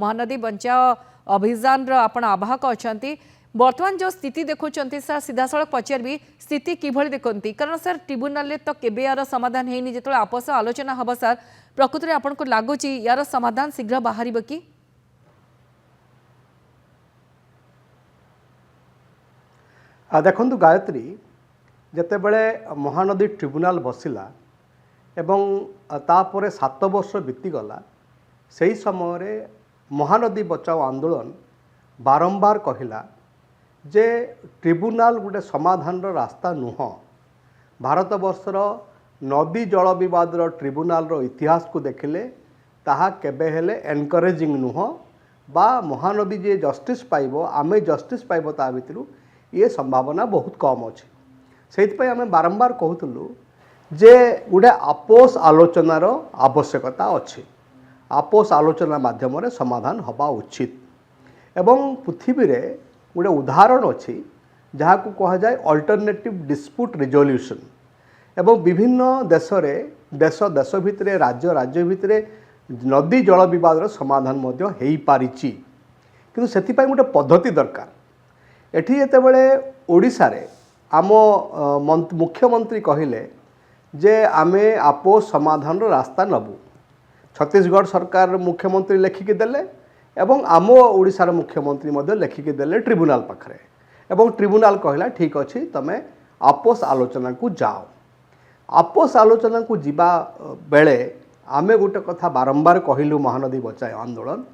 महानदी बचाओ अभियान आपण आवाहक अच्छा बर्तमान जो स्थिति देखुं सर सीधा सड़क पचारि स्थिति किभली देखती कारण सर ट्रिब्यूनाल तो केबे यार समाधान होनी जो आपस आलोचना हम सर प्रकृत में आपको लगुच यार समाधान शीघ्र बाहर कि देखु गायत्री जितेबले महानदी ट्रिब्यूनाल बसिला एवं तापर 7 वर्ष बीतीगला से समय महानदी बचाओ आंदोलन बारंबार कहला जे ट्रिब्यूनाल गोटे समाधान रास्ता नुह भारत वर्षर नदी जल विवाद ट्रिब्यूनाल इतिहास को देखिले ताहा केबे हेले एनकरेजिंग नुह बा महानदी जे जस्टिस पाइबो आमे जस्टिस पाइबो ता भितरु ये संभावना बहुत कम अच्छे से आम बारंबार कहूँ जे गोटे आपोष आलोचनार आवश्यकता अच्छे आपोष आलोचना माध्यम समाधान हवा उचित एवं पृथ्वी रे गोटे उदाहरण अच्छी जहाँ को कह जाए अल्टरनेटिव डिस्प्यूट रिजोल्यूशन एवं विभिन्न देश देश देश भितर राज्य राज्य भितर नदी जल विवाद समाधान हो पारिछि किंतु सेतिपई गोटे पद्धति दरकार एठी जेतेबेले ओडिशा रे आम मुख्यमंत्री कहले जे आमे आपोष समाधान रास्ता नबू छत्तीसगढ़ सरकार मुख्यमंत्री लेखिकी देले एवं आम ओडिशार मुख्यमंत्री मध्य लेखिकी देले ट्रिब्यूनाल पाखरे एवं ट्रिब्यूनाल कहला ठीक अच्छी तमे आपोष आलोचना को जाओ आपोष आलोचना को जीवा बेले आमे गोटे कथा बारंबार कहलु महानदी बचाओ आंदोलन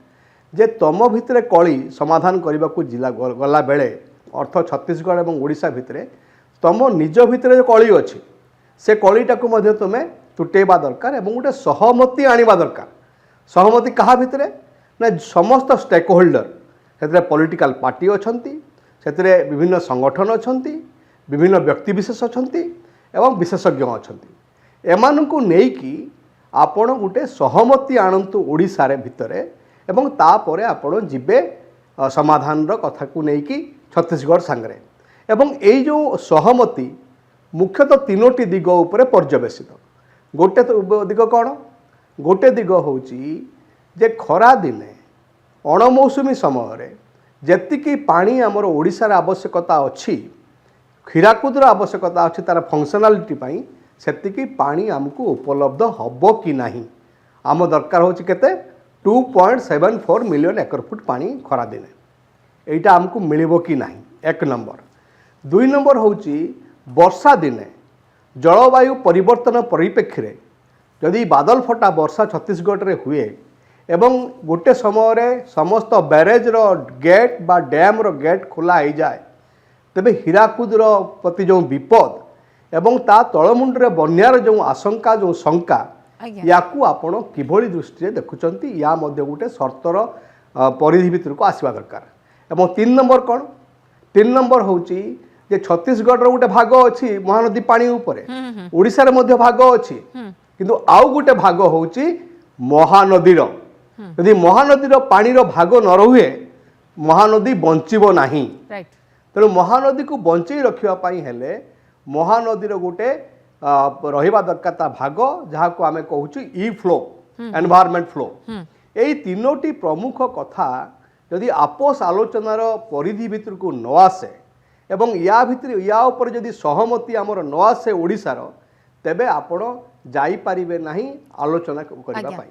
जे तम भितरे कली समाधान करने को जिला गला बेले अर्थ छत्तीसगढ़ और ओडिशा भितरे तम निज भितरे जो कली अच्छी से कलीटा को मध्य तुमे तुटेबा दरकार एवं गोटे सहमति आनिबा दरकार सहमति कहा भितरे ना समस्त स्टेक होल्डर से पॉलिटिकल पार्टी अछंती से विभिन्न संगठन अछंती विभिन्न व्यक्तिविशेष अछंती एवं विशेषज्ञ अछंती एमानकु नेकी आपण गोटे सहमति आणंतु ओडिशा रे भितरे एवं तापरे आपण जिबे समाधान कथा को लेकिन छत्तीसगढ़ सांगरे एवं यही जो सहमति मुख्यतः 3टी दिग उपरे पर्यवेसित गोटे दिग कौन गोटे दिग होची जे खरा दिने अणमौसुमी समय जेतिकी पानी आमर ओडिशार आवश्यकता अच्छी हीराकुदर आवश्यकता अच्छी तार फंक्शनालिटी पाई सेतिकी पानी आमको उपलब्ध हबो कि नाही आम दरकार होची केते 2.74 मिलियन एकर फुट पानी खरा दिने एटा आमको मिलिबो कि नाही एक नंबर 2 नंबर होची वर्षा दिने जलवायु परिवर्तन परिप्रेक्षी जदि बादल फटा वर्षा छत्तीसगढ़ रे हुए एवं गोटे समय समस्त बैरेज रो गेट बा डैम रो गेट खोला हो जाए तेबे हीराकुदर प्रति जो विपद एवं ता तलमुंड रे बन्यार जो आशंका जो शंका याकू आपण किभली दृष्टि देखुचंती या मध्य गोटे शर्तर परिधि भितर को आसवा दरकार एवं 3 नंबर कौन 3 नंबर होची जे छत्तीसगढ़ रो गोटे भाग अच्छी महानदी पानी उपरे ओडिशा रे मध्य भाग अच्छी किंतु आउ गोटे भाग होची महानदीर यदि महानदीर पानीर भाग न रहुए महानदी बंचिबो नाही तेणु महानदी को बंचई रखिबा पई हेले महानदीर गोटे रहिबा दरकार ता भाग जहाँ को आमे कहूछु ई फ्लो एनवायरनमेंट फ्लो यही 3टी प्रमुख कथा यदि आपोष आलोचनार परिधि भितर को न आसे एवं या भितर या ऊपर यदि सहमति आमर न आसे ओडिशार तेबे आपण जाई पारिबे नाही आलोचना करबा पाई।